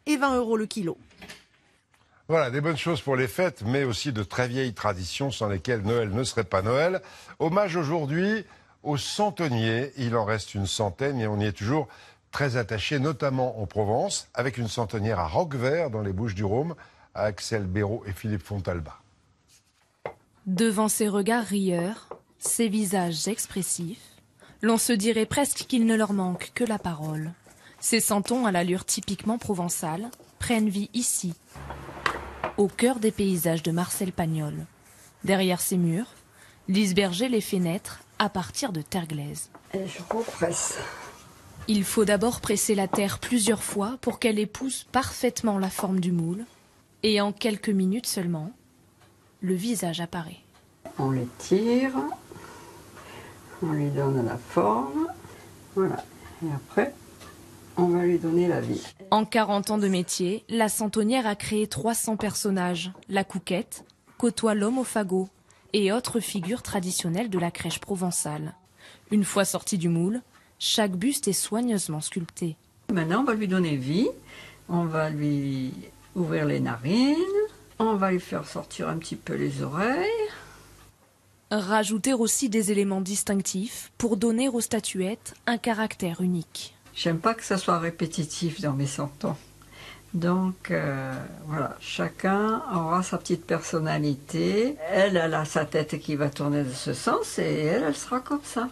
et 20 € le kilo. Voilà, des bonnes choses pour les fêtes, mais aussi de très vieilles traditions sans lesquelles Noël ne serait pas Noël. Hommage aujourd'hui aux centeniers. Il en reste une centaine et on y est toujours très attaché, notamment en Provence, avec une centenière à Roquevert, dans les Bouches-du-Rhône, à Axel Béraud et Philippe Fontalba. Devant ces regards rieurs, ces visages expressifs, l'on se dirait presque qu'il ne leur manque que la parole. Ces santons à l'allure typiquement provençale prennent vie ici, au cœur des paysages de Marcel Pagnol. Derrière ces murs, Lise Berger les fait naître à partir de terre glaise. Et je represse. Il faut d'abord presser la terre plusieurs fois pour qu'elle épouse parfaitement la forme du moule. Et en quelques minutes seulement, le visage apparaît. On les tire, on lui donne la forme, voilà. Et après, on va lui donner la vie. En 40 ans de métier, la centenière a créé 300 personnages. La Couquette côtoie l'homme au fagot et autres figures traditionnelles de la crèche provençale. Une fois sorti du moule, chaque buste est soigneusement sculpté. Maintenant, on va lui donner vie, on va lui ouvrir les narines, on va lui faire sortir un petit peu les oreilles. Rajouter aussi des éléments distinctifs pour donner aux statuettes un caractère unique. J'aime pas que ça soit répétitif dans mes santons. Donc voilà, chacun aura sa petite personnalité. Elle a sa tête qui va tourner de ce sens et elle sera comme ça.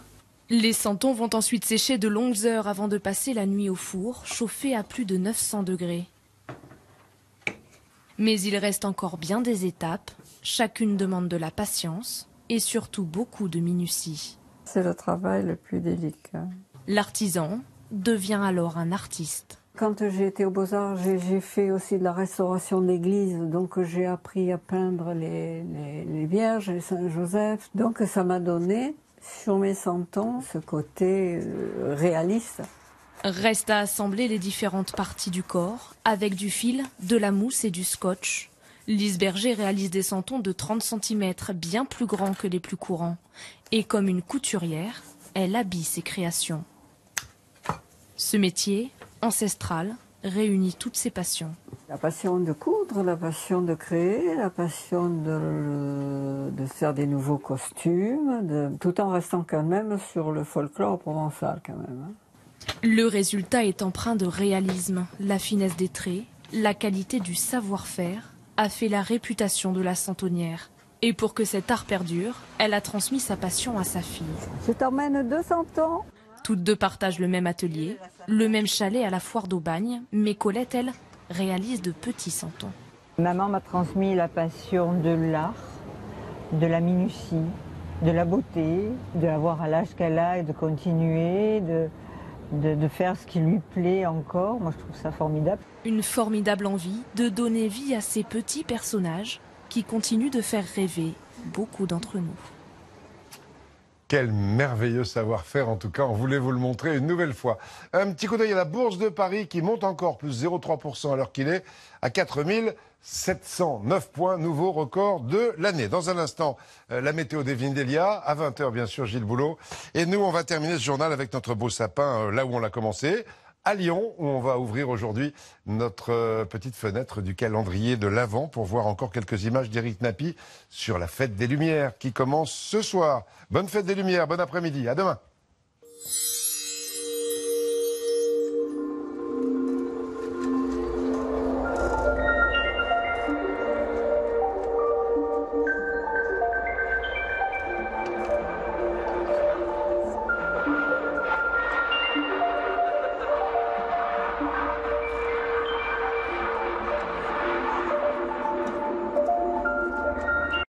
Les santons vont ensuite sécher de longues heures avant de passer la nuit au four, chauffé à plus de 900 degrés. Mais il reste encore bien des étapes. Chacune demande de la patience et surtout beaucoup de minutie. C'est le travail le plus délicat. L'artisan devient alors un artiste. Quand j'ai été aux Beaux-Arts, j'ai fait aussi de la restauration d'église, donc j'ai appris à peindre les Vierges, les Saint-Joseph. Donc ça m'a donné, sur mes santons, ce côté réaliste. Reste à assembler les différentes parties du corps, avec du fil, de la mousse et du scotch. Lise Berger réalise des santons de 30 cm, bien plus grands que les plus courants. Et comme une couturière, elle habille ses créations. Ce métier, ancestral, réunit toutes ses passions. La passion de coudre, la passion de créer, la passion de faire des nouveaux costumes, tout en restant quand même sur le folklore provençal quand même. Le résultat est empreint de réalisme. La finesse des traits, la qualité du savoir-faire a fait la réputation de la centenière. Et pour que cet art perdure, elle a transmis sa passion à sa fille. Je t'emmène 200 ans. Toutes deux partagent le même atelier, le même chalet à la foire d'Aubagne, mais Colette, elle, réalise de petits santons. Maman m'a transmis la passion de l'art, de la minutie, de la beauté, de la voir à l'âge qu'elle a et de continuer, de faire ce qui lui plaît encore. Moi, je trouve ça formidable. Une formidable envie de donner vie à ces petits personnages qui continuent de faire rêver beaucoup d'entre nous. Quel merveilleux savoir-faire, en tout cas, on voulait vous le montrer une nouvelle fois. Un petit coup d'œil à la Bourse de Paris qui monte encore, plus 0,3% à l'heure qu'il est, à 4709 points, nouveau record de l'année. Dans un instant, la météo des Vindelia, à 20h bien sûr, Gilles Boulot. Et nous, on va terminer ce journal avec notre beau sapin, là où on l'a commencé, à Lyon, où on va ouvrir aujourd'hui notre petite fenêtre du calendrier de l'Avent pour voir encore quelques images d'Éric Nappi sur la fête des Lumières qui commence ce soir. Bonne fête des Lumières, bon après-midi, à demain.